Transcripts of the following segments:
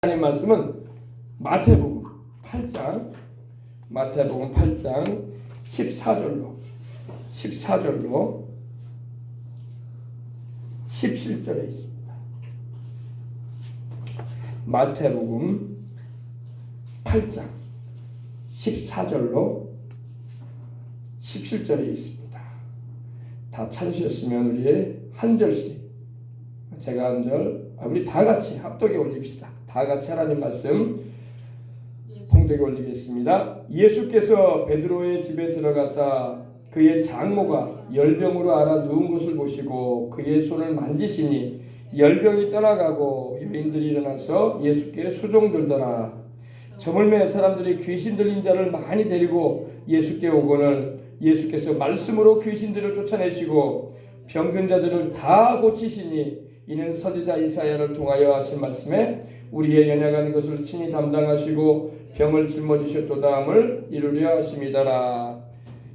하나님 말씀은 마태복음 8장 14절로 17절에 있습니다. 마태복음 8장 14절로 17절에 있습니다. 다 찾으셨으면 우리 한 절씩 제가 한 절, 우리 다 같이 합독에 올립시다. 다 같이 하나님 말씀 봉독에 올리겠습니다. 예수께서 베드로의 집에 들어가사 그의 장모가 열병으로 앓아 누운 것을 보시고 그의 손을 만지시니 열병이 떠나가고 여인들이 일어나서 예수께 수종들더라. 저물매 사람들이 귀신 들린 자를 많이 데리고 예수께 오거늘 예수께서 말씀으로 귀신들을 쫓아내시고 병든 자들을 다 고치시니 이는 선지자 이사야를 통하여 하신 말씀에 우리의 연약한 것을 친히 담당하시고 병을 짊어지셨도다함을 이루려 하심이더라.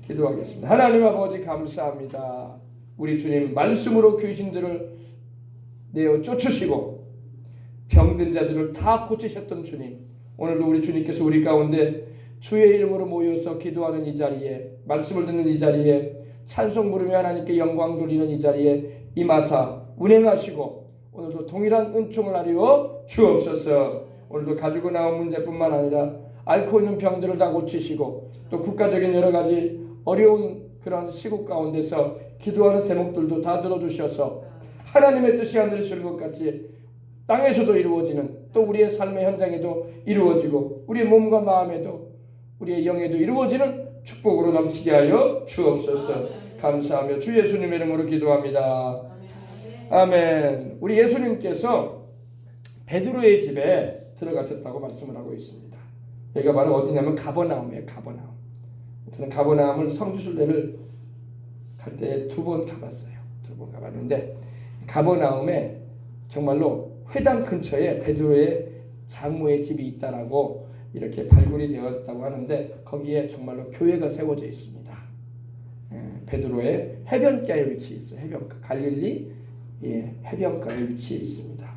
기도하겠습니다. 하나님 아버지 감사합니다. 우리 주님 말씀으로 귀신들을 내어 쫓으시고 병든 자들을 다 고치셨던 주님, 오늘도 우리 주님께서 우리 가운데 주의 이름으로 모여서 기도하는 이 자리에, 말씀을 듣는 이 자리에, 찬송 부르며 하나님께 영광 돌리는 이 자리에 임하사 운행하시고 오늘도 동일한 은총을 하려 주옵소서. 오늘도 가지고 나온 문제뿐만 아니라 앓고 있는 병들을 다 고치시고 또 국가적인 여러 가지 어려운 그런 시국 가운데서 기도하는 제목들도 다 들어주셔서 하나님의 뜻이 하늘에서 이루어진 것 같이 땅에서도 이루어지는, 또 우리의 삶의 현장에도 이루어지고 우리의 몸과 마음에도 우리의 영에도 이루어지는 축복으로 넘치게 하여 주옵소서. 감사하며 주 예수님의 이름으로 기도합니다. 아멘. 우리 예수님께서 베드로의 집에 들어가셨다고 말씀을 하고 있습니다. 여기가 바로 어디냐면 가버나움이에요. 가버나움. 저는 가버나움을 성지순례를 갈 때 2번 가봤어요. 2번 가봤는데 가버나움에 정말로 회당 근처에 베드로의 장모의 집이 있다라고 이렇게 발굴이 되었다고 하는데 거기에 정말로 교회가 세워져 있습니다. 베드로의 해변가에 위치해 있어요. 해변가 갈릴리 해변가에 위치해 있습니다.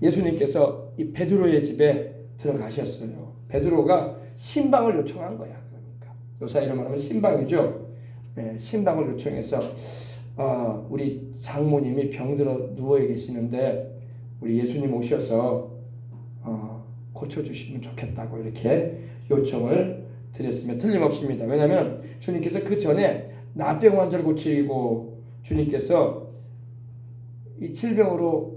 예수님께서 이 베드로의 집에 들어가셨어요. 베드로가 신방을 요청한 거야. 그러니까 요사이로 말하면 신방이죠. 신방을 요청해서 우리 장모님이 병들어 누워 계시는데 우리 예수님 오셔서 고쳐주시면 좋겠다고 이렇게 요청을 드렸으면 틀림없습니다. 왜냐하면 주님께서 그 전에 나병 환자를 고치고 주님께서 이 질병으로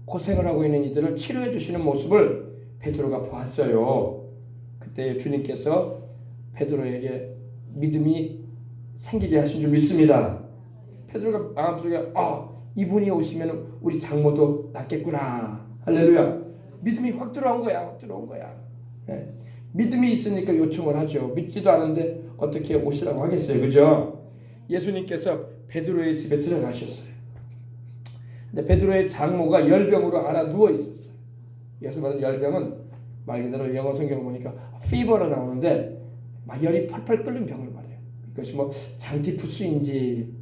고생을 하고 있는 이들을 치료해 주시는 모습을 베드로가 보았어요. 그때 주님께서 베드로에게 믿음이 생기게 하신 줄 믿습니다. 베드로가 마음속에 이분이 오시면 우리 장모도 낫겠구나. 할렐루야. 믿음이 확 들어온 거야. 믿음이 있으니까 요청을 하죠. 믿지도 않은데 어떻게 오시라고 하겠어요. 그죠? 예수님께서 베드로의 집에 들어가셨어요. 근데 베드로의 장모가 열병으로 앓아 누워 있었어요. 여기서 말하는 열병은 말 그대로 영어 성경 보니까 피버로 나오는데 막 열이 펄펄 끓는 병을 말해요. 이것이 뭐 장티푸스인지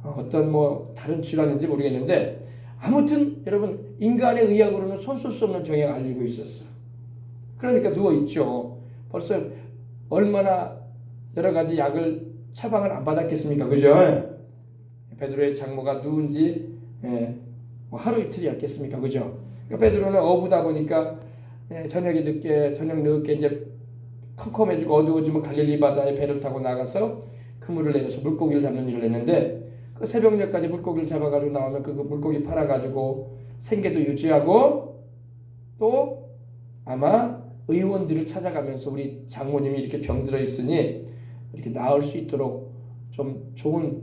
어떤 뭐 다른 질환인지 모르겠는데 아무튼 여러분 인간의 의학으로는 손쓸 수 없는 병에 앓리고 있었어. 그러니까 누워 있죠. 벌써 얼마나 여러 가지 약을 처방을 안 받았겠습니까, 그죠? 베드로의 장모가 누운 지 하루 이틀이었겠습니까, 그죠? 그러니까 베드로는 어부다 보니까 저녁 늦게 이제 컴컴해지고 어두워지면 갈릴리 바다에 배를 타고 나가서 그물을 내려서 물고기를 잡는 일을 했는데 그 새벽녘까지 물고기를 잡아가지고 나오면 그 물고기 팔아가지고 생계도 유지하고 또 아마 의원들을 찾아가면서 우리 장모님이 이렇게 병들어 있으니 이렇게 나을 수 있도록 좀 좋은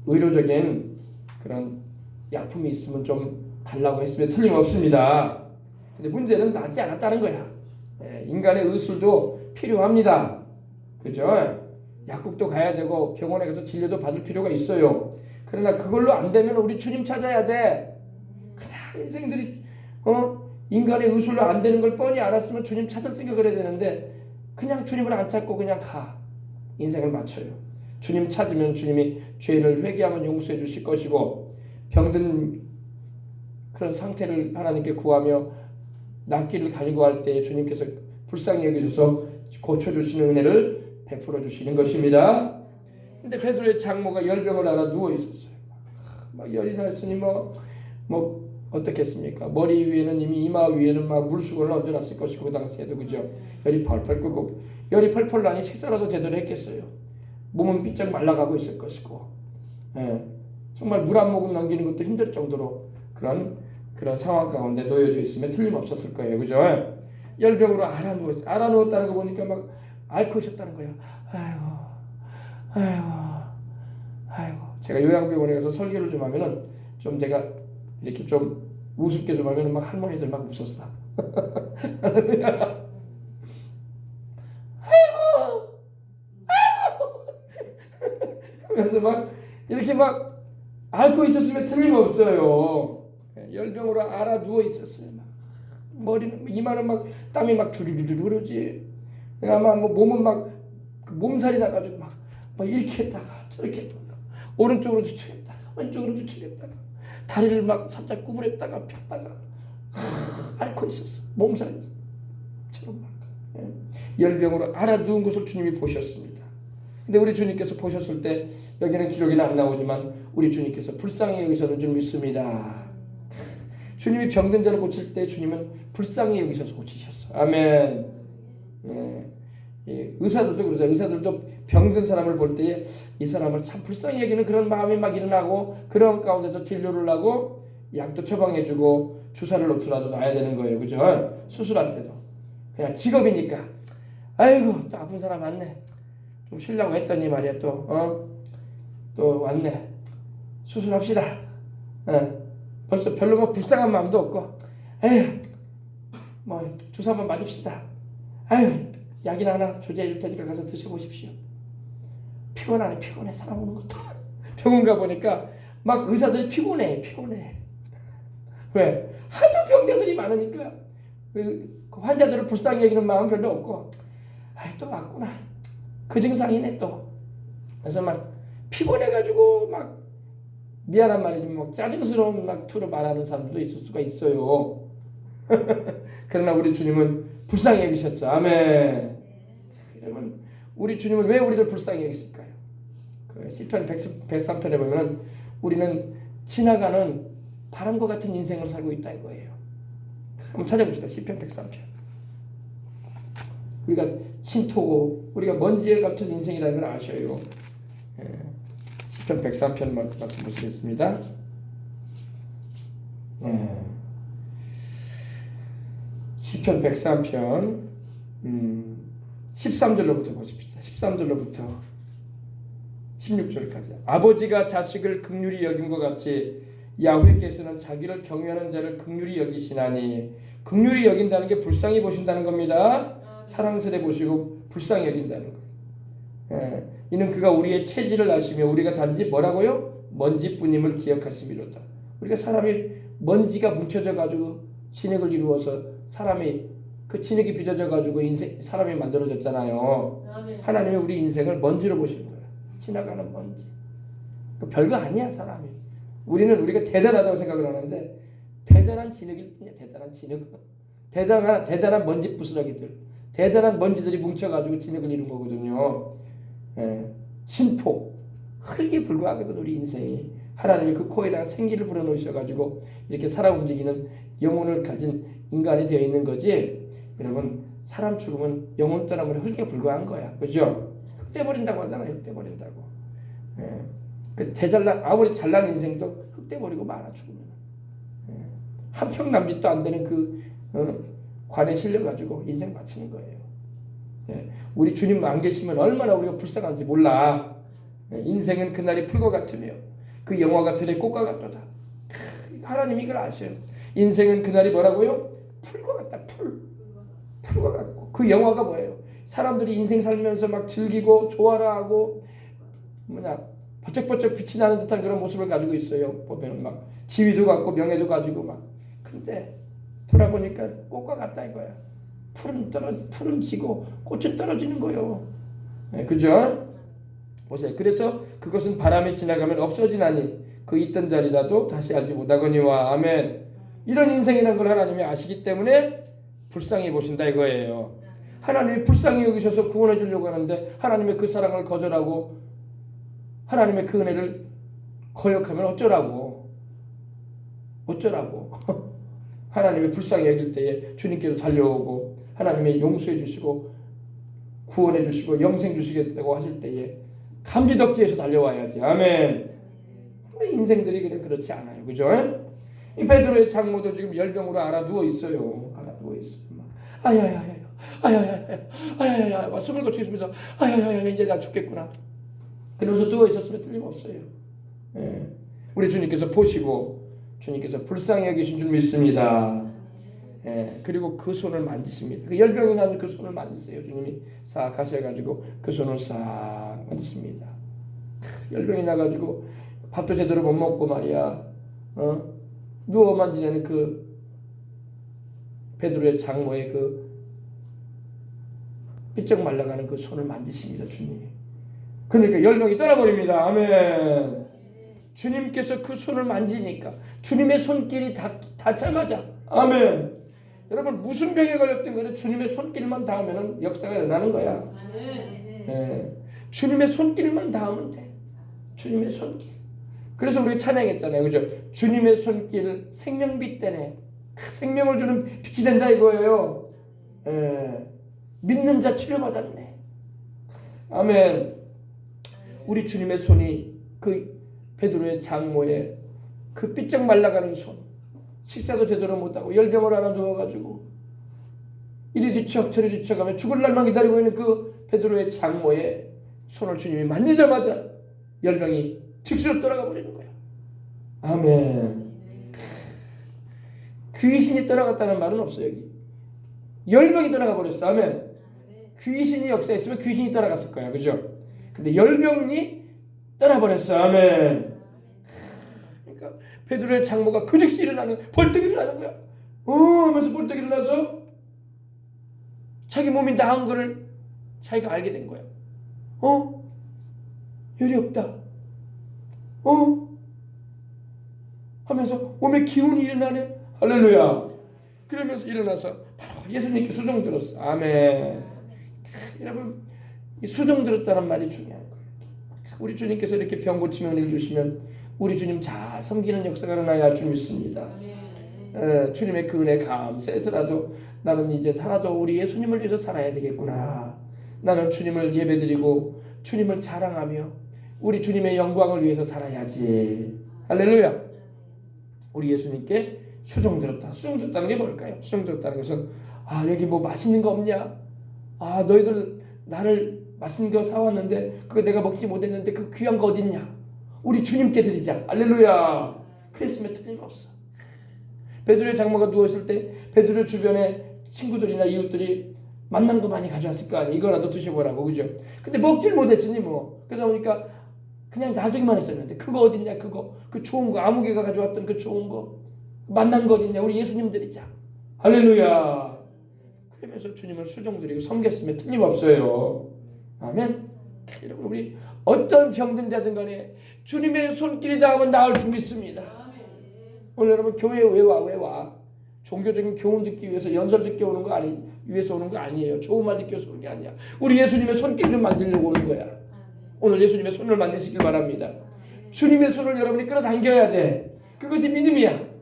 의료적인 그런 약품이 있으면 좀 달라고 했으면 틀림없습니다. 근데 문제는 낫지 않았다는 거야. 인간의 의술도 필요합니다. 그죠? 약국도 가야 되고 병원에 가서 진료도 받을 필요가 있어요. 그러나 그걸로 안 되면 우리 주님 찾아야 돼. 그냥 인생들이 인간의 의술로 안 되는 걸 뻔히 알았으면 주님 찾을 생각을 해야 되는데 그냥 주님을 안 찾고 그냥 가. 인생을 맞춰요. 주님 찾으면 주님이 죄를 회개하면 용서해 주실 것이고 병든 그런 상태를 하나님께 구하며 낫기를 간구할 때 주님께서 불쌍히 여기셔서 고쳐주시는 은혜를 베풀어 주시는 것입니다. 근데 베드로의 장모가 열병을 앓아 누워 있었어요. 막 열이 났으니 뭐 어떻겠습니까? 머리 위에는 이미 이마 위에는 막 물수건을 얹어놨을 것이고 그 당시에도 그죠? 열이 펄펄 끓고 열이 펄펄 나니 식사라도 제대로 했겠어요. 몸은 삐쩍 말라가고 있을 것이고, 정말 물 한 모금 남기는 것도 힘들 정도로 그런 상황 가운데 놓여져 있으면 틀림없었을 거예요, 그죠? 열병으로 알아 누웠다는 거 보니까 막 앓고 있었다는 거예요. 아이고. 제가 요양병원에 가서 설교를 좀 하면은 좀 제가 이렇게 좀 우습게 좀 하면은 막 할머니들 막 웃었어. 그래서 막 이렇게 막 앓고 있었으면 틀림없어요. 열병으로 알아 누워 있었어요. 머리는 이마는 막 땀이 막 주르르르 그러지. 아마 뭐 몸은 막 몸살이 나가지고 막 이렇게 했다가 저렇게 했다가 오른쪽으로 주춤했다가 왼쪽으로 주춤했다가 다리를 막 살짝 구부렸다가 폈다가 앓고 있었어. 몸살처럼 막 열병으로 알아 누운 것을 주님이 보셨습니다. 근데 우리 주님께서 보셨을 때 여기는 기록에는 안 나오지만 우리 주님께서 불쌍히 여기서는 좀 믿습니다. 주님이 병든 자를 고칠 때 주님은 불쌍히 여기셔서 고치셨어. 아멘. 의사들도 그러죠. 의사들도 병든 사람을 볼 때에 이 사람을 참 불쌍히 여기는 그런 마음이 막 일어나고 그런 가운데서 진료를 하고 약도 처방해주고 주사를 놓더라도 놔야 되는 거예요. 그죠? 수술할 때도 그냥 직업이니까 아이고 또 아픈 사람 왔네. 좀 쉬려고 했더니 말이야 또 왔네. 수술합시다. 벌써 별로 뭐 불쌍한 마음도 없고 에휴 뭐 주사 한번 맞읍시다. 아유 약이나 하나 조제해 줄 테니까 가서 드셔보십시오. 피곤해 사람 오는 것도. 병원 가보니까 막 의사들이 피곤해. 왜? 하도 병자들이 많으니까 그 환자들을 불쌍히 여기는 마음은 별로 없고 또 왔구나. 그 증상이네 또. 그래서 막 피곤해가지고 막 미안한 말이지만 막 짜증스러운 막 투로 말하는 사람도 있을 수가 있어요. 그러나 우리 주님은 불쌍히 여기셨어. 아멘. 여러분 우리 주님은 왜 우리를 불쌍히 여기실까요? 그 시편 103편에 보면 우리는 지나가는 바람과 같은 인생을 살고 있다 이거예요. 한번 찾아봅시다. 시편 103편. 우리가 침토고 우리가 먼지에 같은 인생이라는 걸 아셔요. 시편 103편 말씀 보시겠습니다. 시편 103편 13절로부터 보십시다. 13절로부터 16절까지. 아버지가 자식을 긍휼히 여김과 같이 야훼께서는 자기를 경외하는 자를 긍휼히 여기시나니, 긍휼히 여긴다는 게 불쌍히 보신다는 겁니다. 사랑스레 보시고 불쌍히 여긴다는 거예요. 이는 그가 우리의 체질을 아시며 우리가 단지 뭐라고요? 먼지뿐임을 기억하심이로다. 우리가 사람이 먼지가 뭉쳐져 가지고 진흙을 이루어서 사람이 그 진흙이 빚어져 가지고 사람이 만들어졌잖아요. 하나님이 우리 인생을 먼지로 보시는 거예요. 지나가는 먼지. 별거 아니야 사람이. 우리가 대단하다고 생각을 하는데 대단한 진흙일 뿐이야. 대단한 진흙. 대단한 먼지 부스러기들. 대단한 먼지들이 뭉쳐가지고 진흙을 이룬 거거든요. 신토. 흙에 불과하거든 우리 인생이. 하나님이 그 코에다가 생기를 불어넣으셔가지고 이렇게 살아 움직이는 영혼을 가진 인간이 되어 있는 거지. 여러분 사람 죽으면 영혼 떠나면 흙에 불과한 거야. 그죠? 흙대버린다고 하잖아요. 흙대버린다고. 그 아무리 잘난 인생도 흙대버리고 말아 죽으면. 한평 남짓도 안 되는 그 관에 실려가지고 인생 마치는 거예요. 우리 주님 안 계시면 얼마나 우리가 불쌍한지 몰라. 인생은 그날이 풀과 같으며 그 영화가 들의 꽃과 같도다. 하나님이 이걸 아셔요. 인생은 그날이 뭐라고요? 풀과 같다. 풀과 같고 그 영화가 뭐예요? 사람들이 인생 살면서 막 즐기고 좋아라 하고 버쩍버쩍 빛이 나는 듯한 그런 모습을 가지고 있어요. 보면 막 지위도 갖고 명예도 가지고 막. 근데 돌아보니까 꽃과 같다 이거야. 풀은 지고 꽃은 떨어지는 거예요. 그죠? 보세요. 그래서 그것은 바람에 지나가면 없어지나니 그 있던 자리라도 다시 알지 못하거니와. 아멘. 이런 인생이라는 걸 하나님이 아시기 때문에 불쌍히 보신다 이거예요. 하나님이 불쌍히 여기셔서 구원해 주려고 하는데 하나님의 그 사랑을 거절하고 하나님의 그 은혜를 거역하면 어쩌라고. 하나님이 불쌍히 여길 때에 주님께서 달려오고 하나님이 용서해 주시고 구원해 주시고 영생 주시겠다고 하실 때에 감지덕지에서 달려와야지. 아멘. 근데 인생들이 그렇지 않아요. 그죠? 이 베드로의 장모도 지금 열병으로 알아 누워 있어요. 아야야야야 숨을 거치면서 아야야야 이제 나 죽겠구나. 그러면서 누워 있었으면 틀림없어요. 예. 우리 주님께서 보시고 주님께서 불쌍히 여기신 줄 믿습니다. 예. 그리고 그 손을 만지십니다. 그 열병이 나는 그 손을 만지세요. 주님이 싹 하셔가지고 그 손을 싹 만지십니다. 열병이 나가지고 밥도 제대로 못 먹고 말이야. 누워만 지내는 그 베드로의 장모의 그 삐쩍 말라가는 그 손을 만지십니다. 주님이. 그러니까 열병이 떠나버립니다. 아멘. 주님께서 그 손을 만지니까 주님의 손길이 닿자마자 아멘. 여러분 무슨 병에 걸렸든 간에 주님의 손길만 닿으면 역사가 일어나는 거야. 네. 주님의 손길만 닿으면 돼. 주님의 손길. 그래서 우리 찬양했잖아요. 그죠? 주님의 손길 생명빛 되네. 생명을 주는 빛이 된다 이거예요. 믿는 자 치료받았네. 아멘. 우리 주님의 손이 그 베드로의 장모의 그 삐쩍 말라가는 손, 식사도 제대로 못하고 열병을 하나 누워가지고 이리 뒤척 저리 뒤척하며 죽을 날만 기다리고 있는 그 베드로의 장모의 손을 주님이 만지자마자 열병이 즉시로 떠나가 버리는 거야. 아멘. 귀신이 떠나갔다는 말은 없어요. 여기 열병이 떠나가 버렸어. 아멘. 귀신이 역사했으면 귀신이 떠나갔을 거야. 그죠? 근데 열병이 떠나버렸어. 아멘. 그러니까 베드로의 장모가 그 즉시 벌떡 일어나는 거야. 하면서 벌떡 일어나서 자기 몸이 나은 거를 자기가 알게 된 거야. 열이 없다. 하면서 몸에 기운이 일어나네. 할렐루야. 그러면서 일어나서 바로 예수님께 수종 들었어. 아멘. 여러분 이 수종 들었다는 말이 중요한 거예요. 우리 주님께서 이렇게 병 고치며 은혜를 주시면 우리 주님 잘 섬기는 역사가 일어나야 줄 믿습니다. 주님의 그 은혜 감사해서라도 나는 이제 살아도 우리 예수님을 위해서 살아야 되겠구나. 나는 주님을 예배드리고 주님을 자랑하며 우리 주님의 영광을 위해서 살아야지. 할렐루야. 우리 예수님께 수종 들었다. 수종 들었다는 게 뭘까요? 수종 들었다는 것은 여기 뭐 맛있는 거 없냐? 너희들 나를 맛있는 거 사왔는데 그거 내가 먹지 못했는데 그 귀한 거 어딨냐? 우리 주님께 드리자. 할렐루야. 그랬으면 틀림없어. 베드로의 장모가 누워있을 때 베드로 주변에 친구들이나 이웃들이 만난 거 많이 가져왔을 거 아니야. 이거라도 드셔보라고. 그죠? 근데 먹질 못했으니 뭐. 그러다 보니까 그냥 놔두기만 했었는데 그거 어딨냐? 그거 그 좋은 거 아무개가 가져왔던 그 좋은 거 만난 거 어딨냐? 우리 예수님 드리자. 할렐루야. 그러면서 주님을 수종드리고 섬겼으면 틀림없어요. 아멘. 여러분 우리 어떤 병든 자든 간에 주님의 손길이 닿으면 나을 줄 믿습니다. 오늘 여러분 교회에 왜 와? 종교적인 교훈 듣기 위해서 연설 듣기 오는 거 위해서 오는 거 아니에요. 좋은 말 듣기 위해서 오는 게 아니야. 우리 예수님의 손길 좀 만지려고 오는 거야. 오늘 예수님의 손을 만지시길 바랍니다. 주님의 손을 여러분이 끌어당겨야 돼. 그것이 믿음이야.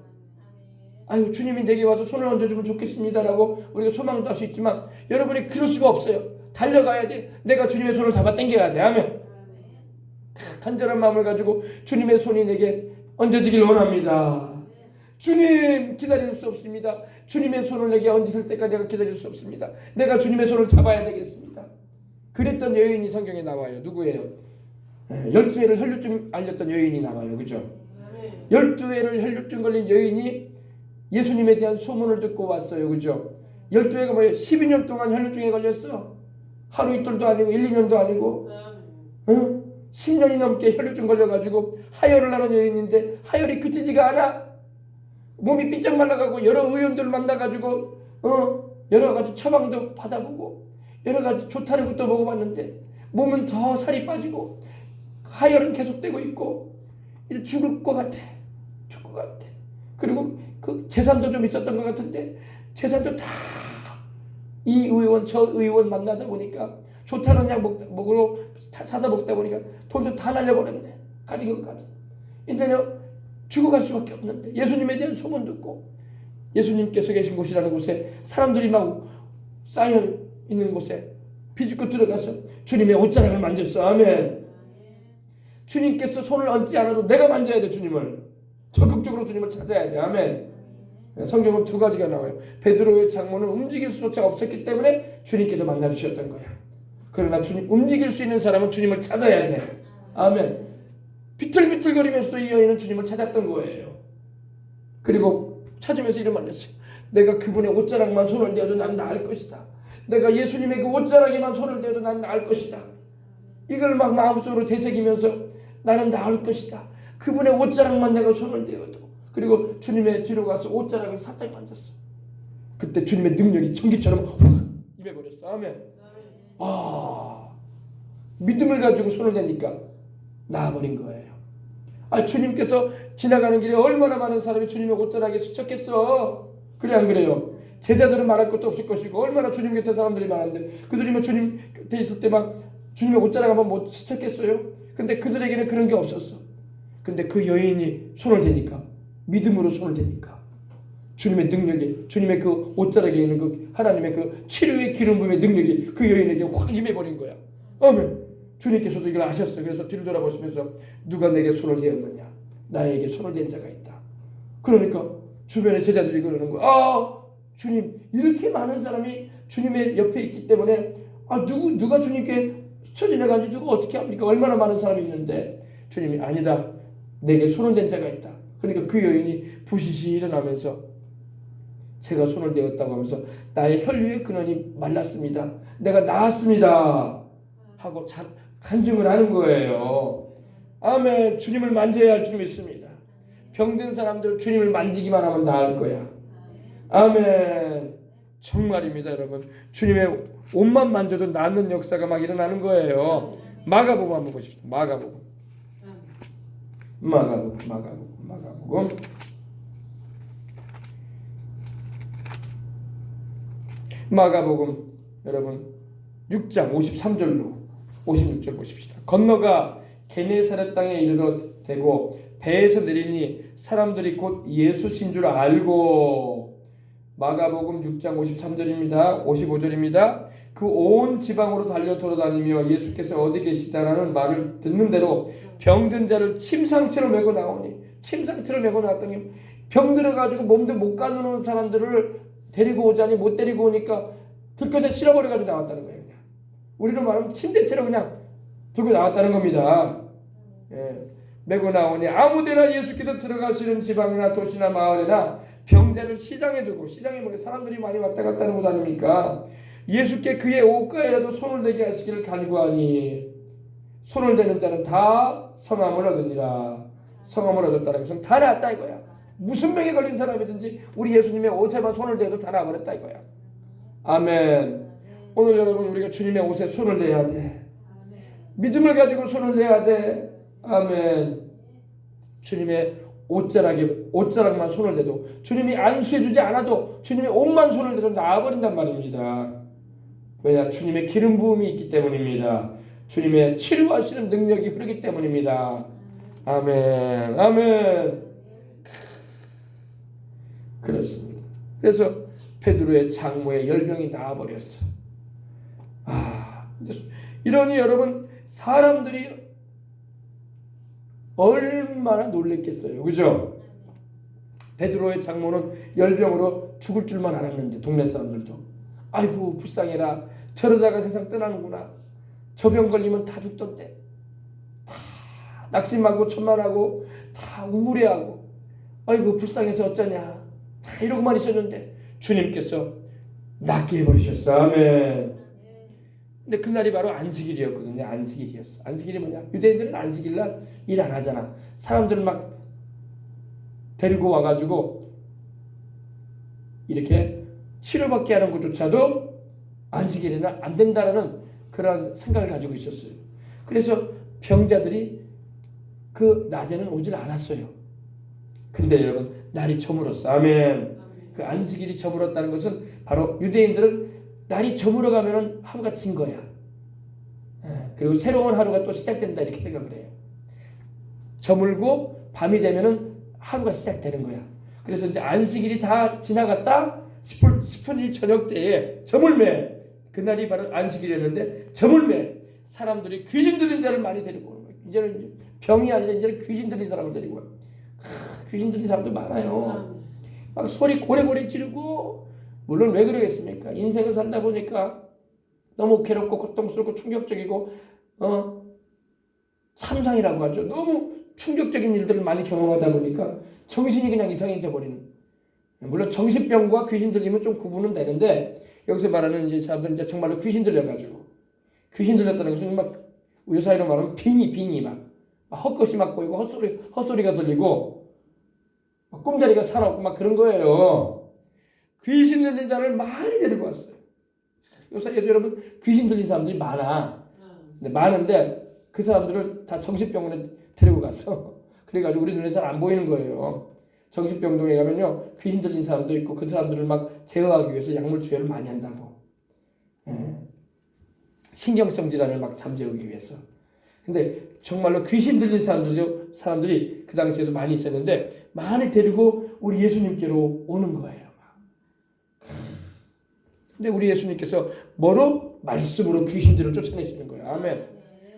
주님이 내게 와서 손을 얹어주면 좋겠습니다라고 우리가 소망도 할 수 있지만 여러분이 그럴 수가 없어요. 달려가야 돼. 내가 주님의 손을 잡아 당겨야 돼. 아멘. 간절한 마음을 가지고 주님의 손이 내게 얹어지길 원합니다. 주님 기다릴 수 없습니다. 주님의 손을 내게 얹으실 때까지 내가 기다릴 수 없습니다. 내가 주님의 손을 잡아야 되겠습니다. 그랬던 여인이 성경에 나와요. 누구예요? 12회를 혈류증 알렸던 여인이 나와요. 그죠? 12회를 혈류증 걸린 여인이 예수님에 대한 소문을 듣고 왔어요. 그죠? 12회가 뭐예요? 12년 동안 혈류증에 걸렸어. 하루 이틀도 아니고 1, 2년도 아니고 10년이 넘게 혈류증 걸려가지고 하혈을 하는 여인인데 하혈이 그치지가 않아. 몸이 삐쩍 말라가고 여러 의원들을 만나가지고 여러 가지 처방도 받아보고 여러 가지 좋다는 것도 먹어봤는데 몸은 더 살이 빠지고 하혈은 계속되고 있고 이제 죽을 것 같아. 그리고 그 재산도 좀 있었던 것 같은데 재산도 다 이 의원 저 의원 만나다 보니까 좋다는 약 먹으러 사다 먹다 보니까 돈도 다 날려버렸네. 가진 것까지. 이제는 죽어갈 수밖에 없는데 예수님에 대한 소문 듣고 예수님께서 계신 곳이라는 곳에 사람들이 막 쌓여 있는 곳에 비집고 들어가서 주님의 옷자락을 만졌어. 아멘. 주님께서 손을 얹지 않아도 내가 만져야 돼. 주님을 적극적으로 주님을 찾아야 돼. 아멘. 성경은 두 가지가 나와요. 베드로의 장모는 움직일 수조차 없었기 때문에 주님께서 만나주셨던 거야. 그러나 주님 움직일 수 있는 사람은 주님을 찾아야 돼. 아멘. 비틀비틀거리면서도 이 여인은 주님을 찾았던 거예요. 그리고 찾으면서 이런 말을 했어요. 내가 그분의 옷자락만 손을 대어도 난 나을 것이다. 내가 예수님의 그 옷자락에만 손을 대어도 난 나을 것이다. 이걸 막 마음속으로 되새기면서 나는 나을 것이다. 그분의 옷자락만 내가 손을 대어도. 그리고 주님의 뒤로 가서 옷자락을 살짝 만졌어. 그때 주님의 능력이 전기처럼 확 임해버렸어. 아멘. 믿음을 가지고 손을 대니까 나아버린 거예요. 주님께서 지나가는 길에 얼마나 많은 사람이 주님의 옷자락에 스쳤겠어. 그래 안 그래요? 제자들은 말할 것도 없을 것이고 얼마나 주님 곁에 사람들이 많은데 그들이 뭐 주님 곁에 있을 때 막 주님의 옷자락 한번 못 스쳤겠어요? 근데 그들에게는 그런 게 없었어. 근데 그 여인이 손을 대니까 믿음으로 손을 대니까 주님의 능력이 주님의 그 옷자락에 있는 그 하나님의 그 치료의 기름 부음의 능력이 그 여인에게 확 임해버린 거야. 아멘. 주님께서도 이걸 아셨어요. 그래서 뒤를 돌아보시면서 누가 내게 손을 대었느냐? 나에게 손을 댄 자가 있다. 그러니까 주변의 제자들이 그러는 거야. 주님 이렇게 많은 사람이 주님의 옆에 있기 때문에 누가 주님께 처지나가는지 누가 어떻게 합니까? 얼마나 많은 사람이 있는데 주님이 아니다. 내게 손을 댄 자가 있다. 그러니까 그 여인이 부시시 일어나면서 제가 손을 대었다고 하면서 나의 혈류의 근원이 말랐습니다. 내가 나았습니다. 하고 간증을 하는 거예요. 아멘. 주님을 만져야 할 줄 믿습니다. 병든 사람들 주님을 만지기만 하면 나을 거야. 아멘. 정말입니다, 여러분. 주님의 옷만 만져도 낫는 역사가 막 일어나는 거예요. 마가복음 한번 보십시오. 마가복음. 마가복음 여러분 6장 53절로 56절 보십시다. 건너가 게네사렛 땅에 이르러 대고 배에서 내리니 사람들이 곧 예수신 줄 알고. 마가복음 6장 53절입니다. 55절입니다. 그 온 지방으로 달려 돌아다니며 예수께서 어디 계시다라는 말을 듣는 대로 병든 자를 침상채로 메고 나오니 침상채로 메고 나왔더니 병들어가지고 몸도 못 가누는 사람들을 데리고 오자니 못 데리고 오니까 들것에 실어버려가지고 나왔다는 거예요. 그냥. 우리로 말하면 침대채로 그냥 들고 나왔다는 겁니다. 메고 나오니 아무데나 예수께서 들어가시는 지방이나 도시나 마을이나 병자를 시장에 두고, 시장에 뭐 사람들이 많이 왔다 갔다 하는 곳 아닙니까? 예수께 그의 옷가에라도 손을 대게 하시기를 간구하니 손을 대는 자는 다 성함을 얻으니라. 성함을 얻었다는 것은 다 나았다 이거야. 무슨 병에 걸린 사람이든지 우리 예수님의 옷에만 손을 대도 다 나아버렸다 이거야. 아멘. 오늘 여러분 우리가 주님의 옷에 손을 대야 돼. 믿음을 가지고 손을 대야 돼. 아멘. 주님의 옷자락만 손을 대도 주님이 안수해주지 않아도 주님의 옷만 손을 대도 나아버린단 말입니다. 왜냐? 주님의 기름 부음이 있기 때문입니다. 주님의 치료하시는 능력이 흐르기 때문입니다. 아멘. 아멘. 그렇습니다. 그래서 베드로의 장모의 열병이 나아버렸어. 이러니 여러분 사람들이 얼마나 놀랬겠어요. 그죠? 베드로의 장모는 열병으로 죽을 줄만 알았는데 동네 사람들도 아이고 불쌍해라. 저러다가 세상 떠나는구나. 저 병 걸리면 다 죽던데. 다 낙심하고 천만하고 다 우울해하고 아이고 불쌍해서 어쩌냐. 다 이러고만 있었는데 주님께서 낫게 해버리셨어. 아멘. 근데 그날이 바로 안식일이었거든요. 안식일이었어. 안식일이 뭐냐? 유대인들은 안식일날 일 안 하잖아. 사람들을 막 데리고 와가지고 이렇게 치료받게 하는 것조차도 안식일에는 안 된다라는 그런 생각을 가지고 있었어요. 그래서 병자들이 그 낮에는 오질 않았어요. 근데 여러분 날이 저물었어. 아멘. 그 안식일이 저물었다는 것은 바로 유대인들은 날이 저물어 가면은 하루가 진 거야. 그리고 새로운 하루가 또 시작된다 이렇게 생각을 해요. 저물고 밤이 되면은 하루가 시작되는 거야. 그래서 이제 안식일이 다 지나갔다 싶은 이 저녁 때에 저물매, 그날이 바로 안식일이었는데 저물매 사람들이 귀신 들린 자를 많이 데리고 오는 거예요. 이제는 병이 아니라 이제는 귀신 들린 사람을 데리고 와요. 귀신 들린 사람도 많아요. 막 소리 고래고래 지르고, 물론 왜 그러겠습니까? 인생을 살다 보니까 너무 괴롭고 고통스럽고 충격적이고 삼상이라고 하죠. 너무 충격적인 일들을 많이 경험하다 보니까 정신이 그냥 이상해져 버리는. 물론 정신병과 귀신 들리면 좀 구분은 되는데, 여기서 말하는 이제 사람들은 이제 정말로 귀신 들려가지고, 귀신 들렸다는 것은 막 의사로 말하면 빙이 막 헛것이 막 보이고 헛소리가 들리고 꿈자리가 사나웠고 막 그런 거예요. 귀신 들린 자를 많이 데리고 왔어요. 요새 여러분 귀신 들린 사람들이 많아. 근데 많은데 그 사람들을 다 정신병원에 데리고 갔어. 그래가지고 우리 눈에 잘 안 보이는 거예요. 정신병동에 가면요 귀신 들린 사람도 있고 그 사람들을 막 제어하기 위해서 약물 투여를 많이 한다고. 신경성 질환을 막 잠재우기 위해서. 근데 정말로 귀신 들린 사람들이 그 당시에도 많이 있었는데 많이 데리고 우리 예수님께로 오는 거예요. 근데 우리 예수님께서 뭐로? 말씀으로 귀신들을 쫓아내시는 거예요. 아멘.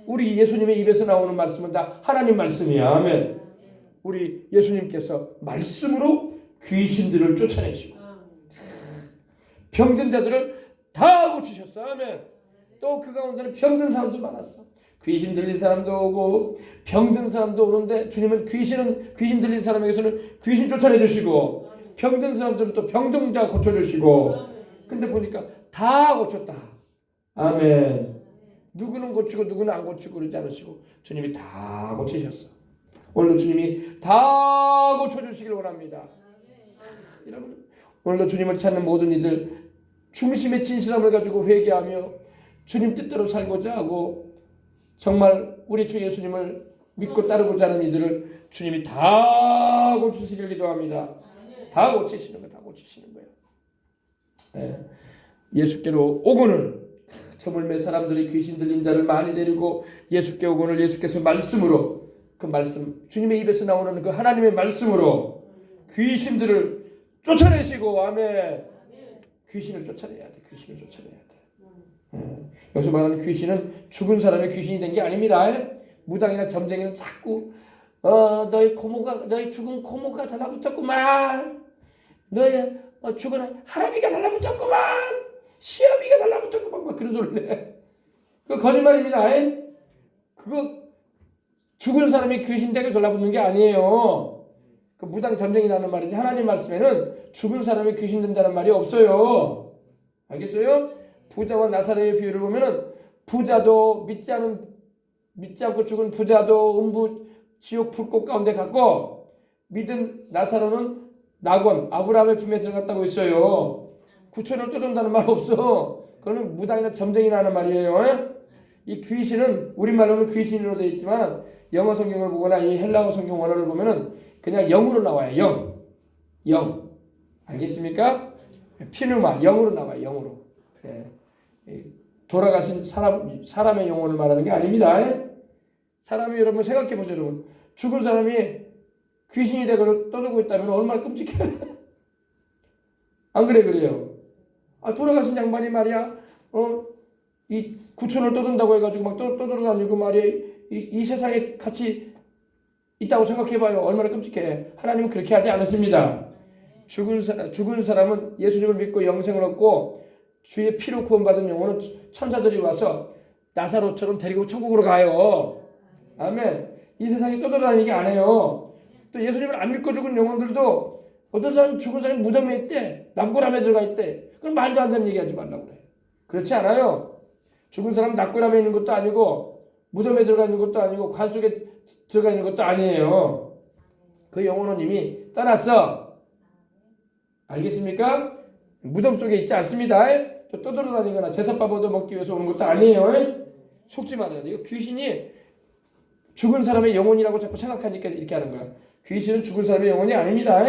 우리 예수님의 입에서 나오는 말씀은 다 하나님 말씀이야. 아멘. 우리 예수님께서 말씀으로 귀신들을 쫓아내시고 병든 자들을 다 고치셨어. 아멘. 또 그 가운데는 병든 사람도 많았어. 귀신 들린 사람도 오고 병든 사람도 오는데 주님은 귀신 들린 사람에게서는 귀신 쫓아내 주시고 병든 사람들은 또 병동자 고쳐주시고. 근데 보니까 다 고쳤다. 아멘. 누구는 고치고 누구는 안 고치고 그러지 않으시고 주님이 다 고치셨어. 오늘도 주님이 다 고쳐주시길 원합니다. 여러분 오늘도 주님을 찾는 모든 이들 중심의 진실함을 가지고 회개하며 주님 뜻대로 살고자 하고 정말 우리 주 예수님을 믿고 따르고자 하는 이들을 주님이 다 고치시길 기도합니다. 다 고치시는 거야. 다 고치시는 거야. 네. 예수께로 오고는 저물매 사람들이 귀신 들린 자를 많이 데리고 예수께 오고는 예수께서 말씀으로 그 말씀 주님의 입에서 나오는 그 하나님의 말씀으로 귀신들을 쫓아내시고. 아멘. 귀신을 쫓아내야 돼. 귀신을 쫓아내야 돼. 여기서 말하는 귀신은 죽은 사람의 귀신이 된 게 아닙니다. 무당이나 점쟁이는 자꾸 너희 죽은 고모가 달라붙었구만. 너희 죽은 할아비가 달라붙었구만. 시어미가 달라붙었구만. 막 그런 소리를 해. 그거 거짓말입니다. 그거 죽은 사람이 귀신 되게 달라붙는 게 아니에요. 그 무당 점쟁이 나는 말이지 하나님 말씀에는 죽은 사람이 귀신 된다는 말이 없어요. 알겠어요? 부자와 나사로의 비유를 보면은 부자도 믿지 않고 죽은 부자도 음부 지옥 불꽃 가운데 갔고 믿은 나사로는 낙원 아브라함의 품에 들어갔다고 있어요. 구천을 떠돈다는 말 없어. 그거는 무당이나 점쟁이나 하는 말이에요. 이 귀신은 우리말로는 귀신으로 되어 있지만 영어 성경을 보거나 이 헬라어 성경 원어를 보면은 그냥 영으로 나와요. 영. 알겠습니까? 피누마 영으로 나와요. 영으로. 돌아가신 사람의 영혼을 말하는 게 아닙니다. 사람이 여러분 생각해 보세요. 여러분 죽은 사람이 귀신이 되고 떠들고 있다면 얼마나 끔찍해. 안 그래요? 돌아가신 양반이 말이야 이 구천을 떠든다고 해가지고 막 떠들어다니고 말이야 이 세상에 같이 있다고 생각해봐요. 얼마나 끔찍해. 하나님은 그렇게 하지 않으십니다. 죽은 사람은 예수님을 믿고 영생을 얻고 주의 피로 구원받은 영혼은 천사들이 와서 나사로처럼 데리고 천국으로 가요. 아멘. 이 세상에 떠돌아다니게 안 해요. 또 예수님을 안 믿고 죽은 영혼들도 어떤 사람 죽은 사람이 무덤에 있대. 남고람에 들어가 있대. 그럼 말도 안 되는 얘기하지 말라고 그래. 그렇지 않아요. 죽은 사람은 낙고람에 있는 것도 아니고 무덤에 들어가 있는 것도 아니고 관 속에 들어가 있는 것도 아니에요. 그 영혼은 이미 떠났어. 알겠습니까? 무덤 속에 있지 않습니다. 떠돌아다니거나 제사밥 얻어 먹기 위해서 오는 것도 아니에요. 속지 말아야 돼요. 귀신이 죽은 사람의 영혼이라고 자꾸 생각하니까 이렇게 하는 거야. 귀신은 죽은 사람의 영혼이 아닙니다.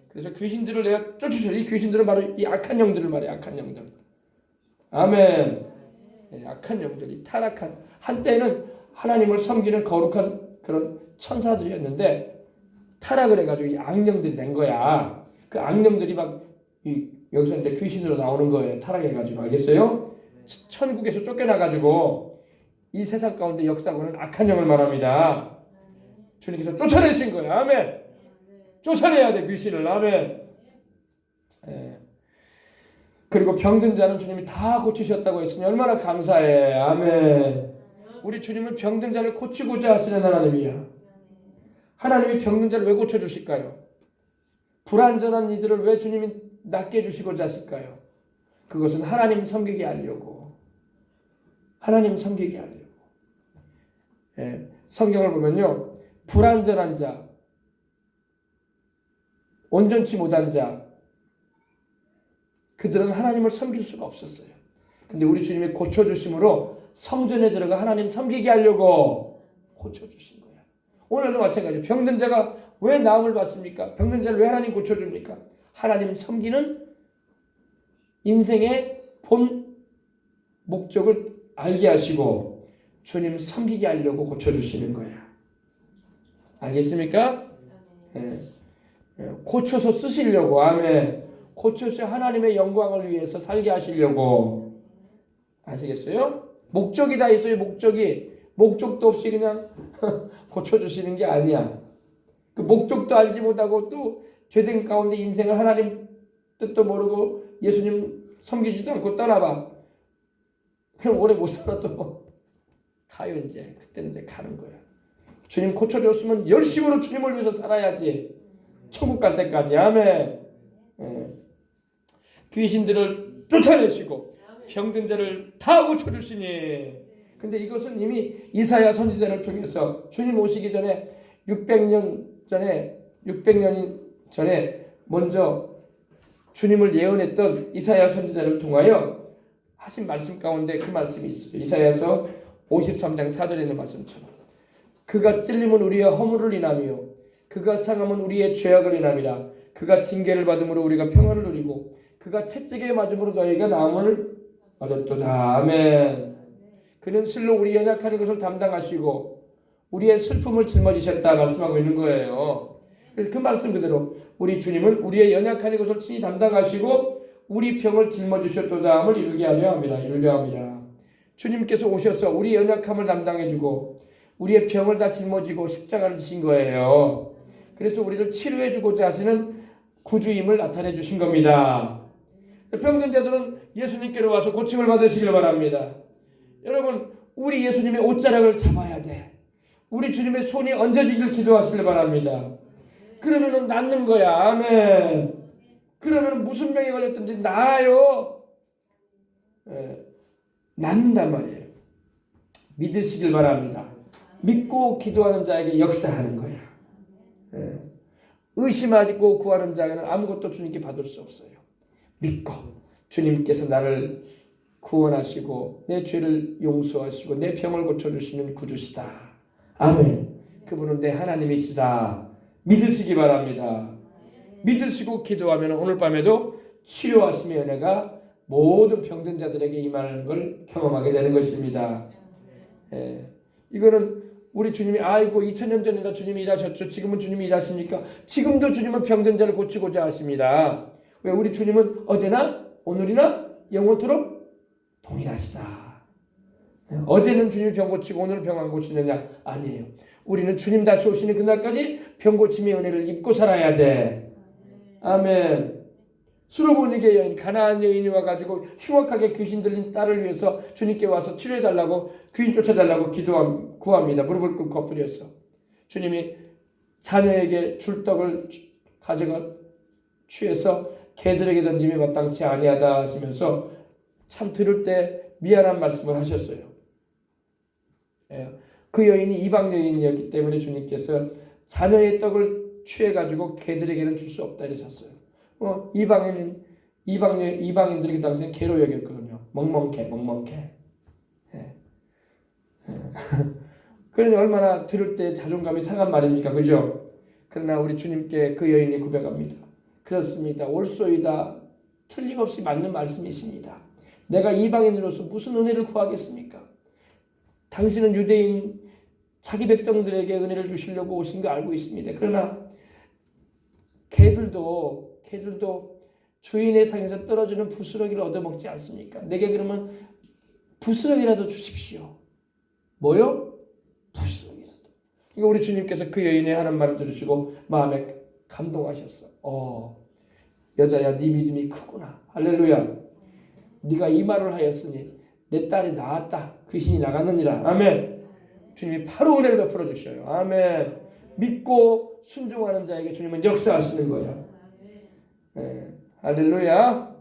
그래서 귀신들을 내가 쫓으셔. 이 귀신들은 바로 이 악한 영들을 말해요. 악한 영들. 아멘. 악한 영들이 타락한, 한때는 하나님을 섬기는 거룩한 그런 천사들이었는데 타락을 해가지고 이 악령들이 된 거야. 그 악령들이 막 여기서 이제 귀신으로 나오는 거예요. 타락해가지고. 알겠어요? 천국에서 쫓겨나가지고 이 세상 가운데 역사하고는 악한 영을 말합니다. 주님께서 쫓아내신 거예요. 아멘. 쫓아내야 돼, 귀신을. 아멘. 그리고 병든 자는 주님이 다 고치셨다고 했으니 얼마나 감사해. 아멘. 우리 주님은 병든 자를 고치고자 하시는 하나님이야. 하나님이 병든 자를 왜 고쳐주실까요? 불완전한 이들을 왜 주님이 낫게 해주시고자 하실까요? 그것은 하나님 섬기게 하려고. 하나님 섬기게 하려고. 성경을 보면요, 불완전한 자, 온전치 못한 자, 그들은 하나님을 섬길 수가 없었어요. 근데 우리 주님이 고쳐주심으로 성전에 들어가 하나님 섬기게 하려고 고쳐주신 거야. 오늘도 마찬가지예요. 병든 자가 왜 나음을 받습니까? 병든 자를 왜 하나님 고쳐줍니까? 하나님 섬기는 인생의 본 목적을 알게 하시고 주님 섬기게 하려고 고쳐주시는 거야. 알겠습니까? 고쳐서 쓰시려고. 아멘. 고쳐서 하나님의 영광을 위해서 살게 하시려고. 아시겠어요? 목적이 다 있어요. 목적도 없이 그냥 고쳐주시는 게 아니야. 그 목적도 알지 못하고 또 죄된 가운데 인생을 하나님 뜻도 모르고 예수님 섬기지도 않고 떠나봐. 그럼 오래 못 살아도 가요. 이제 그때는 이제 가는 거야. 주님 고쳐줬으면 열심으로 주님을 위해서 살아야지. 천국 갈 때까지. 아멘. 귀신들을 쫓아내시고 병든 자를 다 고쳐주시니. 근데 이것은 이미 이사야 선지자를 통해서 주님 오시기 전에 600년 전에 먼저 주님을 예언했던 이사야 선지자를 통하여 하신 말씀 가운데 그 말씀이 있어요. 이사야서 53장 4절에 있는 말씀처럼 그가 찔림은 우리의 허물을 인하며 그가 상함은 우리의 죄악을 인함이라. 그가 징계를 받음으로 우리가 평화를 누리고 그가 채찍에 맞음으로 너희가 나음을 얻었도다. 아멘. 그는 실로 우리 연약한 것을 담당하시고 우리의 슬픔을 짊어지셨다 말씀하고 있는 거예요. 그 말씀 그대로 우리 주님은 우리의 연약한 것을 친히 담당하시고 우리 병을 짊어지셨도다함을 이루게 하려 합니다. 주님께서 오셔서 우리 연약함을 담당해주고 우리의 병을 다 짊어지고 십자가를 지신 거예요. 그래서 우리를 치료해주고자 하시는 구주임을 나타내 주신 겁니다. 병든 자들은 예수님께로 와서 고침을 받으시길 바랍니다. 여러분, 우리 예수님의 옷자락을 잡아야 돼. 우리 주님의 손이 얹어지기를 기도하시길 바랍니다. 그러면 낫는 거야. 아멘. 그러면 무슨 병에 걸렸든지 나아요. 낫는단 말이에요. 믿으시길 바랍니다. 믿고 기도하는 자에게 역사하는 거야. 의심하고 구하는 자에게는 아무것도 주님께 받을 수 없어요. 믿고 주님께서 나를 구원하시고 내 죄를 용서하시고 내 병을 고쳐주시는 구주시다. 아멘. 그분은 내 하나님이시다. 믿으시기 바랍니다. 믿으시고 기도하면 오늘 밤에도 치료하심의 은혜가 모든 병든 자들에게 임하는 걸 경험하게 되는 것입니다. 이거는 우리 주님이 2000년 전이나 주님이 일하셨죠. 지금은 주님이 일하십니까? 지금도 주님은 병든 자를 고치고자 하십니다. 왜? 우리 주님은 어제나 오늘이나 영원토록 동일하시다. 어제는 주님이 병 고치고 오늘은 병 안 고치느냐? 아니에요. 우리는 주님 다시 오시는 그날까지 병 고침의 은혜를 입고 살아야 돼. 아멘. 수로보니게 여인, 가나안 여인이 와가지고 흉악하게 귀신 들린 딸을 위해서 주님께 와서 치료해달라고 귀인 쫓아달라고 구합니다. 무릎을 꿇고 엎드려서 주님이 자녀에게 줄 떡을 가져가 취해서 개들에게 던짐이 마땅치 아니하다 하시면서 참 들을 때 미안한 말씀을 하셨어요. 그 여인이 이방 여인이었기 때문에 주님께서 자녀의 떡을 취해가지고 개들에게는 줄 수 없다 이러셨어요. 이방인들이 그 당시에 개로 여겼거든요. 멍멍개. 그러니 얼마나 들을 때 자존감이 상한 말입니까? 그죠? 그러나 우리 주님께 그 여인이 고백합니다. 그렇습니다. 옳소이다. 틀림없이 맞는 말씀이십니다. 내가 이방인으로서 무슨 은혜를 구하겠습니까? 당신은 유대인 자기 백성들에게 은혜를 주시려고 오신 거 알고 있습니다. 그러나 개들도 주인의 상에서 떨어지는 부스러기를 얻어먹지 않습니까? 내게 그러면 부스러기라도 주십시오. 뭐요? 부스러기라도. 이거 우리 주님께서 그 여인의 하는 말을 들으시고 마음에 감동하셨어. 여자야, 네 믿음이 크구나. 할렐루야. 네가 이 말을 하였으니 내 딸이 나았다. 귀신이 나갔느니라. 아멘. 주님이 바로 은혜를 베풀어 주셔요. 아멘. 믿고 순종하는 자에게 주님은 역사하시는 거예요. 네. 할렐루야.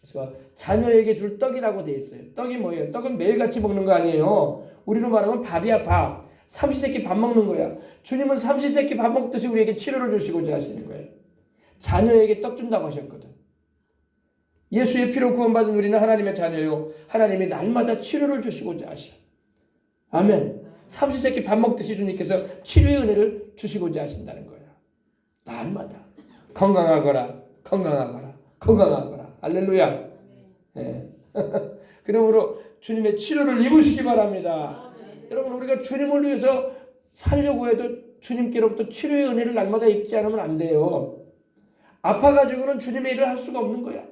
그래서 자녀에게 줄 떡이라고 돼 있어요. 떡이 뭐예요? 떡은 매일같이 먹는 거 아니에요. 우리로 말하면 밥이야, 밥. 삼시세끼 밥 먹는 거야. 주님은 삼시세끼 밥 먹듯이 우리에게 치료를 주시고자 하시는 거예요. 자녀에게 떡 준다고 하셨거든. 예수의 피로 구원받은 우리는 하나님의 자녀요. 하나님이 날마다 치료를 주시고자 하셔. 아멘. 삼시세끼 밥 먹듯이 주님께서 치료의 은혜를 주시고자 하신다는 거야. 날마다. 건강하거라. 할렐루야. 네. 그러므로 주님의 치료를 입으시기 바랍니다. 여러분, 우리가 주님을 위해서 살려고 해도 주님께로부터 치료의 은혜를 날마다 입지 않으면 안 돼요. 아파가지고는 주님의 일을 할 수가 없는 거야.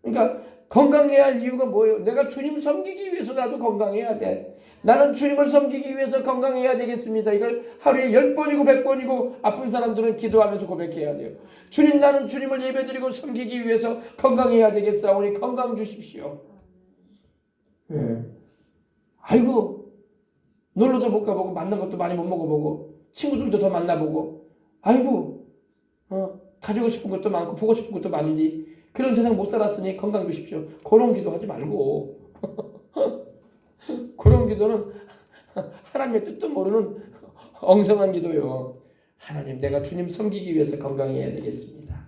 그러니까 건강해야 할 이유가 뭐예요? 내가 주님 섬기기 위해서 나도 건강해야 돼. 나는 주님을 섬기기 위해서 건강해야 되겠습니다. 이걸 하루에 10번이고 100번이고 아픈 사람들은 기도하면서 고백해야 돼요. 주님, 나는 주님을 예배드리고 섬기기 위해서 건강해야 되겠사오니 건강 주십시오. 네. 아이고, 놀러도 못 가보고 만난 것도 많이 못 먹어보고 친구들도 더 만나보고 아이고, 가지고 싶은 것도 많고 보고 싶은 것도 많은데 그런 세상 못 살았으니 건강 주십시오. 그런 기도하지 말고 그런 기도는 하나님의 뜻도 모르는 엉성한 기도요. 하나님, 내가 주님 섬기기 위해서 건강해야 되겠습니다.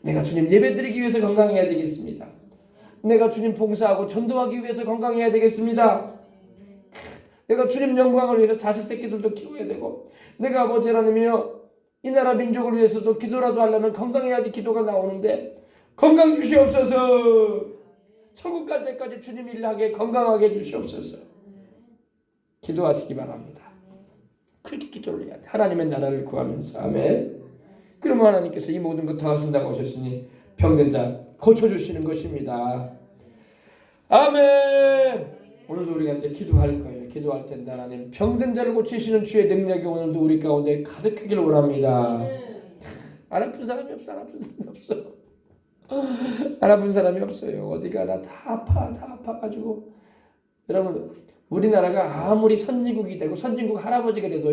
내가 주님 예배드리기 위해서 건강해야 되겠습니다. 내가 주님 봉사하고 전도하기 위해서 건강해야 되겠습니다. 내가 주님 영광을 위해서 자식 새끼들도 키워야 되고 내가 아버지 하나님이여 이 나라 민족을 위해서도 기도라도 하려면 건강해야지 기도가 나오는데 건강 주시옵소서. 천국 갈 때까지 주님 일하게 건강하게 주시옵소서. 기도하시기 바랍니다. 그렇게 기도를 해야 돼. 하나님의 나라를 구하면서. 아멘. 그러면 하나님께서 이 모든 것 다 하신다고 하셨으니 병든 자 고쳐주시는 것입니다. 아멘. 오늘도 우리가 이제 기도할 거예요. 기도할 텐데 하나님 병든 자를 고치시는 주의 능력이 오늘도 우리 가운데 가득하기를 원합니다. 안 아픈 사람이 없어. 안 아픈 사람이 없어. 안 아픈 사람이 없어요. 어디 가나 다 아파가지고. 여러분, 우리나라가 아무리 선진국이 되고 선진국 할아버지가 돼도